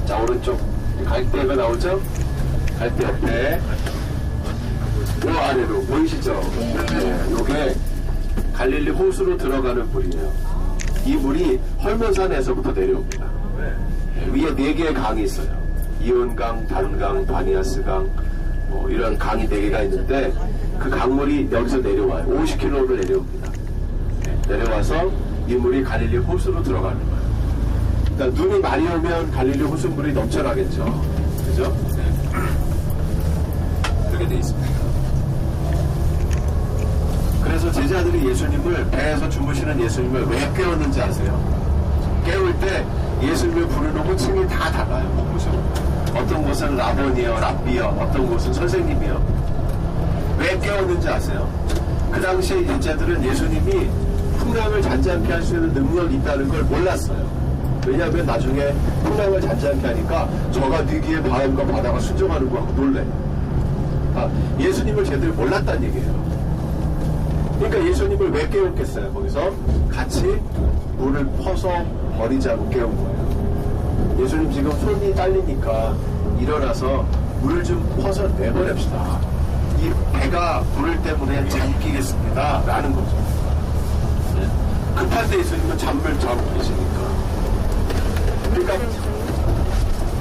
자, 오른쪽 갈대가 나오죠? 갈대 옆에 요 아래로 보이시죠? 네, 요게 갈릴리 호수로 들어가는 물이에요. 이 물이 헐몬산에서부터 내려옵니다. 위에 4개의 강이 있어요. 이온강, 단강, 바니아스강, 뭐 이런 강이 4개가 있는데 그 강물이 여기서 내려와요. 50km를 내려옵니다. 내려와서 이 물이 갈릴리 호수로 들어가는 거예요. 그러니까 눈이 많이 오면 갈릴리 호수 물이 넘쳐나겠죠. 그죠? 그렇게 돼 있습니다. 그래서 제자들이 예수님을, 배에서 주무시는 예수님을 왜 깨웠는지 아세요? 깨울 때 예수님을 부르는 호칭이 다 달라요. 어떤 곳은 라본이요, 랍비요, 어떤 곳은 선생님이요. 왜 깨웠는지 아세요? 그 당시에 제자들은 예수님이 풍랑을 잔잔케 할 수 있는 능력이 있다는 걸 몰랐어요. 왜냐하면 나중에 풍랑을 잔잔케 하니까 저가 위기에 바람과 바다가 순종하는 거 하고 놀래. 예수님을 제대로 몰랐다는 얘기예요. 그러니까 예수님을 왜 깨웠겠어요? 거기서 같이 물을 퍼서 버리자고 깨운 거예요. 예수님 지금 손이 딸리니까 일어나서 물을 좀 퍼서 내버립시다. 이 배가 물 때문에 잠기겠습니다. 라는 거죠. 네. 급할 때 예수님은 잠을 자고 계시니까.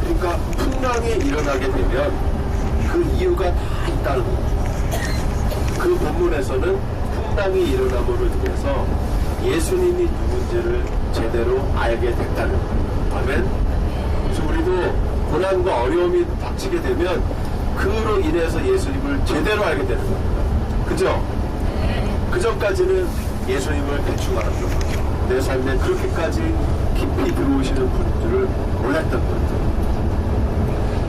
그러니까 풍랑이 일어나게 되면 그 이유가 다 있다는 거죠. 그 본문에서는 풍랑이 일어남으로 인해서 예수님이 누군지를 제대로 알게 됐다는 거예요. 아멘. 그래서 우리도 고난과 어려움이 닥치게 되면 그로 인해서 예수님을 제대로 알게 되는 겁니다. 그죠? 그 전까지는 예수님을 대충 알았던 거죠. 내 삶에 그렇게까지 깊이 들어오시는 분들을 몰랐던 거죠.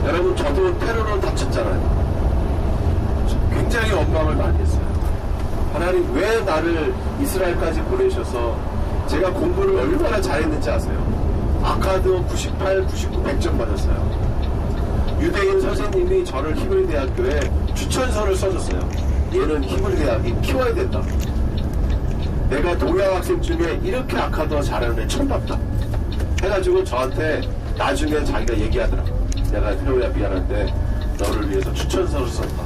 여러분, 저도 테러로 다쳤잖아요. 굉장히 원망을 많이 했어요. 하나님 왜 나를 이스라엘까지 보내셔서 제가 공부를 얼마나 잘했는지 아세요? 아카드 98, 99, 100점 받았어요. 유대인 선생님이 저를 히브리 대학교에 추천서를 써줬어요. 얘는 히브리 대학이 키워야 된다. 내가 동양 학생 중에 이렇게 아카드 잘하는 애 처음 봤다. 해가지고 저한테 나중에 자기가 얘기하더라고. 내가 태호야 미안한데 너를 위해서 추천서를 썼다.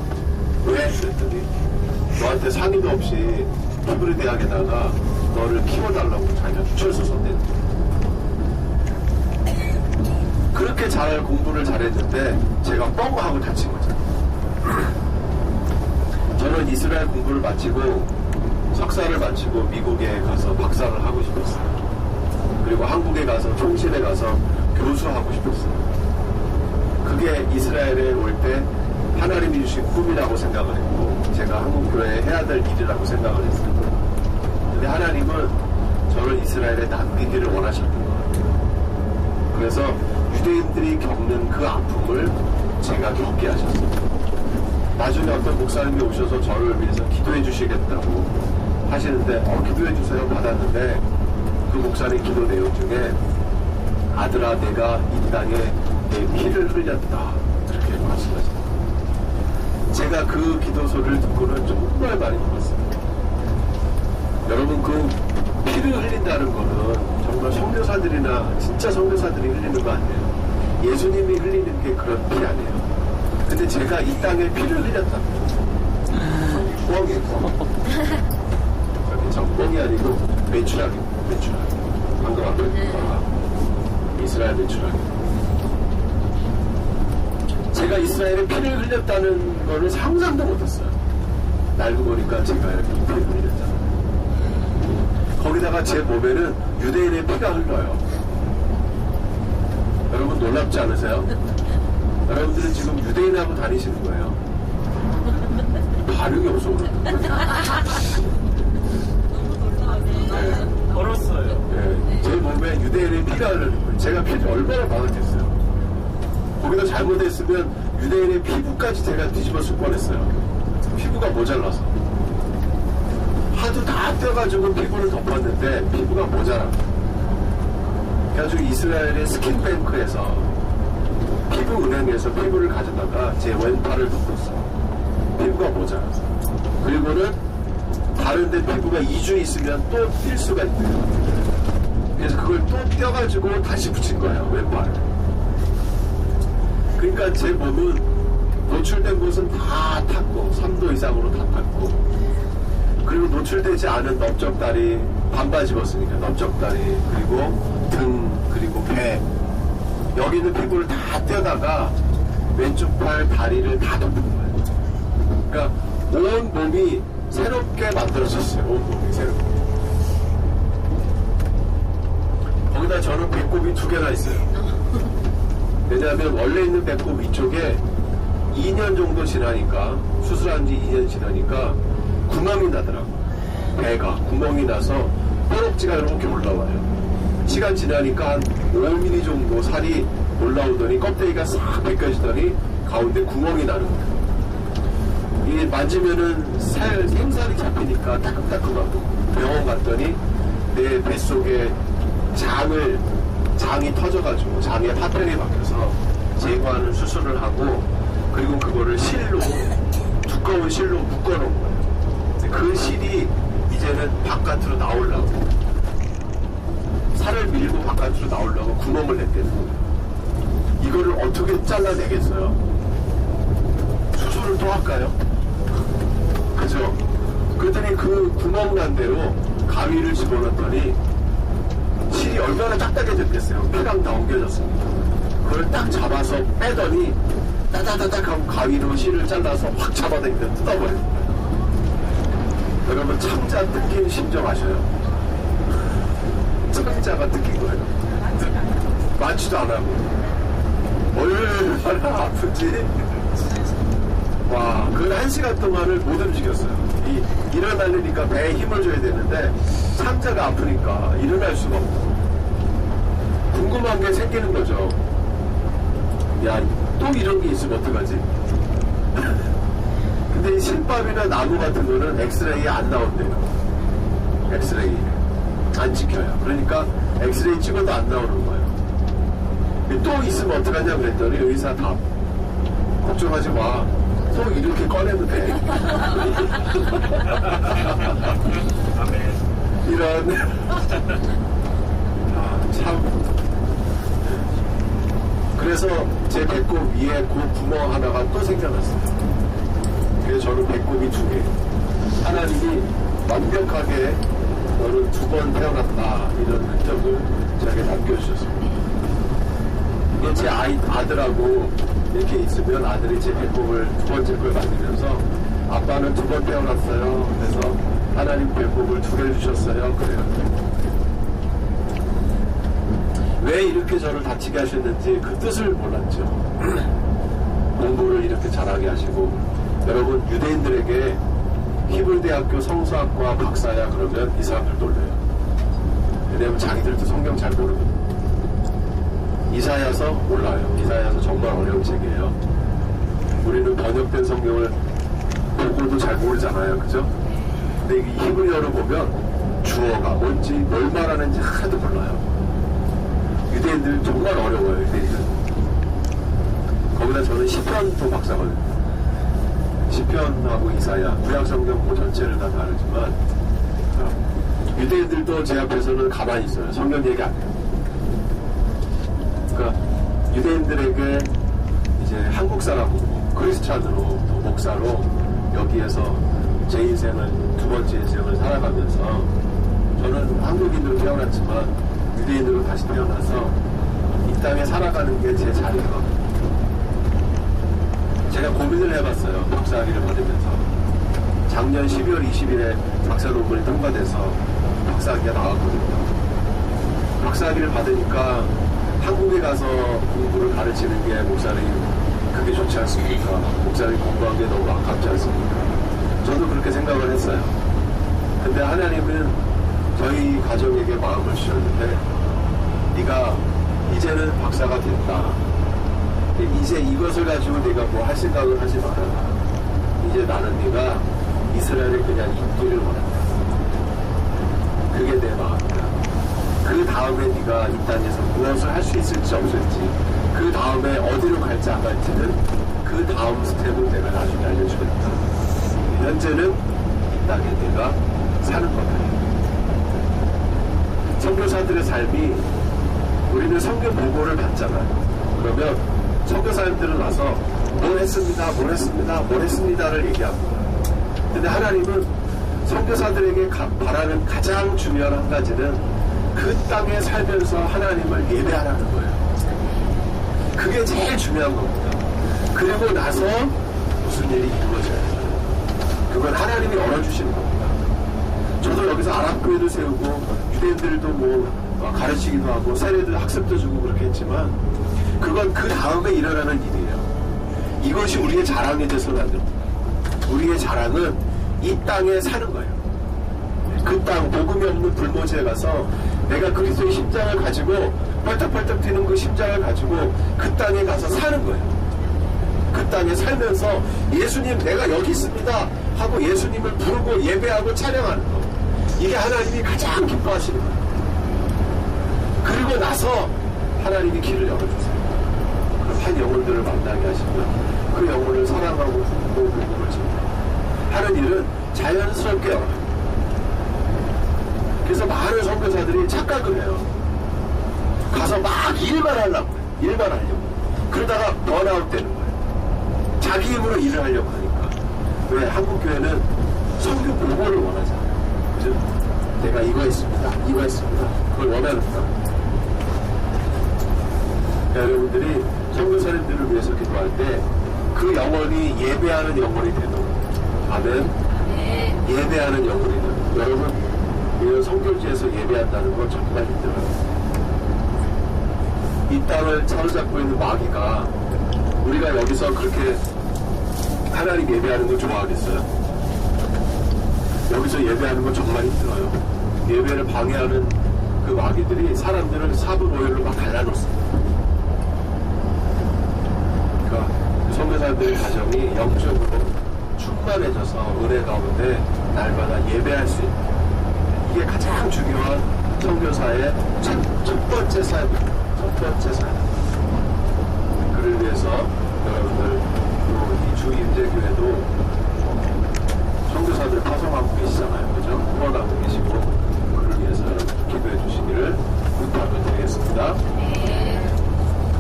왜? 그랬더니 너한테 상의도 없이 히브리 대학에다가 너를 키워달라고 자기가 추천서 썼대. 그렇게 잘 공부를 잘했는데 제가 뻥 하고 다친 거죠. 저는 이스라엘 공부를 마치고 석사를 마치고 미국에 가서 박사를 하고 싶었어요. 그리고 한국에 가서 총신에 가서 교수하고 싶었어요. 그게 이스라엘에 올 때 하나님이 주신 꿈이라고 생각을 했고 제가 한국 교회에 해야 될 일이라고 생각을 했어요. 근데 하나님은 저를 이스라엘에 남기기를 원하셨던 거예요. 그래서 유대인들이 겪는 그 아픔을 제가 겪게 하셨어요. 나중에 어떤 목사님이 오셔서 저를 위해서 기도해 주시겠다고 하시는데 기도해 주세요 받았는데 그 목사님 기도 내용 중에 아들아 내가 이 땅에 내 피를 흘렸다 이렇게 말씀하셨어요. 제가 그 기도소리를 듣고는 정말 많이 울었어요. 여러분 그 피를 흘린다는 거는 정말 선교사들이나 진짜 선교사들이 흘리는 거 아니에요. 예수님이 흘리는 게 그런 피 아니에요. 근데 제가 이 땅에 피를 흘렸다는 거예요. 뻥이고 뻥이 아니고 매출하기입니다. 매출하기. 방금 아까 이스라엘 매출하기. 제가 이스라엘에 피를 흘렸다는 거를 상상도 못했어요. 알고 보니까 제가 이렇게 피를 흘렸잖아요. 거기다가 제 몸에는 유대인의 피가 흘러요. 여러분 놀랍지 않으세요? 여러분들은 지금 유대인하고 다니시는 거예요. 반응이 없어. 네. 걸었어요. 네. 제 몸에 유대인의 피가 흐르는 거예요. 제가 피를 얼마나 받았겠어요. 거기다 잘못했으면 유대인의 피부까지 제가 뒤집었을 뻔했어요. 피부가 모자라서. 하도 다 떼어가지고 피부를 덮었는데 피부가 모자라. 그래가지고 이스라엘의 스킨뱅크에서 피부은행에서 피부를 가져다가 제 왼팔을 덮었어요. 피부가 모자라서. 그리고는 다른데 피부가 2주 있으면 또 뛸 수가 있대요. 그래서 그걸 또 떼어가지고 다시 붙인 거예요. 왼팔을. 그러니까 제 몸은 노출된 곳은 다 탔고 3도 이상으로 다 탔고, 그리고 노출되지 않은 넓적다리, 반바지 입었으니까 넓적다리, 그리고 등, 그리고 배, 여기 있는 피부를 다 떼다가 왼쪽 팔, 다리를 다 덮은 거예요. 그러니까 온 몸이 새롭게 만들어졌어요. 온 몸이 새롭게. 거기다 저는 배꼽이 2개가 있어요. 왜냐하면 원래 있는 배꼽 위쪽에 2년 정도 지나니까, 수술한 지 2년 지나니까 구멍이 나더라고. 배가 구멍이 나서 뻐럭지가 이렇게 올라와요. 시간 지나니까 한 5mm 정도 살이 올라오더니 껍데기가 싹 벗겨지더니 가운데 구멍이 나는 거예요. 이게 만지면은 생살이 잡히니까 따끔따끔하고, 병원 갔더니 내 뱃속에 장이 터져가지고 장에 파편이 박혀서 제거하는 수술을 하고, 그리고 그거를 두꺼운 실로 묶어놓은 거예요. 그 실이 이제는 바깥으로 나오려고, 살을 밀고 바깥으로 나오려고 구멍을 냈대는 거예요. 이거를 어떻게 잘라내겠어요? 수술을 또 할까요? 그죠? 그랬더니 그 구멍 난 대로 가위를 집어넣었더니 실이 얼마나 딱딱해졌겠어요. 피랑 다 엉겨졌습니다. 그걸 딱 잡아서 빼더니 따다다닥 하고 가위로 실을 잘라서 확 잡아당겨 뜯어버린 거예요. 여러분, 창자 뜯긴 심정 아셔요? 창자가 뜯긴 거예요. 맞지도 안 하고 얼마나 아픈지. 와, 그 1시간 동안을 못 움직였어요. 일어나려니까 배에 힘을 줘야 되는데 창자가 아프니까 일어날 수가 없고, 궁금한 게 생기는 거죠. 야, 또 이런 게 있으면 어떡하지? 근데 이 실밥이나 나무 같은 거는 엑스레이에 안 나온대요. 엑스레이 안 찍혀요. 그러니까 엑스레이 찍어도 안 나오는 거예요. 또 있으면 어떡하냐 그랬더니 의사 답, 걱정하지 마, 또 이렇게 꺼내도 돼. 이런 참. 그래서 제 배꼽 위에 그 구멍 하나가 또 생겨났어요. 그래서 저는 배꼽이 2개. 하나님이 완벽하게 너는 2번 태어났다, 이런 흔적을 저에게 남겨주셨습니다. 이게 제 아들하고 이렇게 있으면 아들이 제 배꼽을 2번째 걸 만들면서 아빠는 2번 태어났어요. 그래서 하나님 배꼽을 2개를 주셨어요. 그래요. 왜 이렇게 저를 다치게 하셨는지 그 뜻을 몰랐죠. 공부를 이렇게 잘하게 하시고, 여러분, 유대인들에게 히브리대학교 성서학과 박사야 그러면 이 사람들 놀려요. 왜냐면 자기들도 성경 잘 모르거든요. 이사야서 몰라요. 이사야서 정말 어려운 책이에요. 우리는 번역된 성경을 보고도 잘 모르잖아요. 그죠? 근데 이 히브리어를 보면 주어가 뭔지, 뭘 말하는지 하나도 몰라요. 유대인들 정말 어려워요. 유대인들. 거기다 저는 시편도 박사거든요. 시편하고 이사야, 구약성경 그 전체를 다 다르지만 유대인들도 제 앞에서는 가만히 있어요. 성경 얘기 안 해요. 그러니까 유대인들에게 이제 한국 사람으로, 크리스찬으로, 또 목사로 여기에서 제 인생을, 2번째 인생을 살아가면서, 저는 한국인으로 태어났지만 유대인으로 다시 태어나서 이 땅에 살아가는 게 제 자리거든요. 제가 고민을 해봤어요. 박사학위를 받으면서. 작년 12월 20일에 박사 논문이 통과돼서 박사학위가 나왔거든요. 박사학위를 받으니까 한국에 가서 공부를 가르치는 게, 목사님 그게 좋지 않습니까? 목사님 공부한 게 너무 아깝지 않습니까? 저도 그렇게 생각을 했어요. 근데 하나님은 저희 가족에게 마음을 주셨는데, 네가 이제는 박사가 됐다. 이제 이것을 가지고 네가 뭐 할 생각을 하지 말아라. 이제 나는 네가 이스라엘에 그냥 있기를 원한다. 그게 내 마음이다. 그 다음에 네가 이 땅에서 무엇을 할 수 있을지 없을지, 그 다음에 어디로 갈지 안 갈지는 그 다음 스텝을 내가 나중에 알려주겠다. 현재는 이 땅에 내가 사는 거다. 선교사들의 삶이, 우리는 성경 보고를 받잖아요. 그러면 선교사님들은 와서 뭘 했습니다, 뭘 했습니다, 뭘 했습니다를 얘기합니다. 근데 하나님은 선교사들에게 바라는 가장 중요한 한 가지는 그 땅에 살면서 하나님을 예배하라는 거예요. 그게 제일 중요한 겁니다. 그리고 나서 무슨 일이 이루어져야 돼요. 그건 하나님이 열어주시는 겁니다. 저도 여기서 아랍교회도 세우고 유대인들도 뭐 가르치기도 하고 세례도 학습도 주고 그렇게 했지만 그건 그 다음에 일어나는 일이에요. 이것이 우리의 자랑이 돼서는 안 됩니다. 우리의 자랑은 이 땅에 사는 거예요. 그 땅, 복음이 없는 불모지에 가서 내가 그리스도의 심장을 가지고 펄떡펄떡 뛰는 그 심장을 가지고 그 땅에 가서 사는 거예요. 그 땅에 살면서 예수님 내가 여기 있습니다 하고 예수님을 부르고 예배하고 찬양하는 거. 이게 하나님이 가장 기뻐하시는 거예요. 그리고 나서 하나님이 길을 열어주세요. 그럼 한 영혼들을 만나게 하시면 그 영혼을 사랑하고 품고 복음을 전하고 하는 일은 자연스럽게 열어요. 그래서 많은 선교사들이 착각을 해요. 가서 막 일만 하려고 해요. 일만 하려고. 그러다가 번아웃 되는 거예요. 자기 힘으로 일을 하려고 하니까. 왜? 한국교회는 선교 보고를 원하잖아요. 그죠? 내가 이거 했습니다. 이거 했습니다. 그걸 원하는구나. 여러분들이 선교사님들을 위해서 기도할 때 그 영혼이 예배하는 영혼이 되도록. 아멘. 예배하는 영혼이 되도록. 여러분, 이런 선교지에서 예배한다는 건 정말 힘들어요. 이 땅을 사로잡고 있는 마귀가 우리가 여기서 그렇게 하나님 예배하는 걸 좋아하겠어요? 여기서 예배하는 건 정말 힘들어요. 예배를 방해하는 그 마귀들이 사람들을 사분 오열로 막 갈라놓습니다. 그러니까 선교사들의 가정이 영적으로 충만해져서 은혜 가운데 날마다 예배할 수 있는 이게 가장 중요한 선교사의 첫 번째 삶입니다. 첫 번째 삶. 그를 위해서 여러분들 이 주임제교회도 선교사들 파송하고 계시잖아요. 그죠? 후원하고 계시고 그를 위해서 여러분 기도해 주시기를 부탁을 드리겠습니다.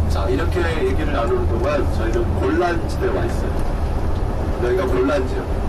자, 이렇게 얘기를 나누는 동안 저희는 곤란지대에 와 있어요. 여기가 곤란지역.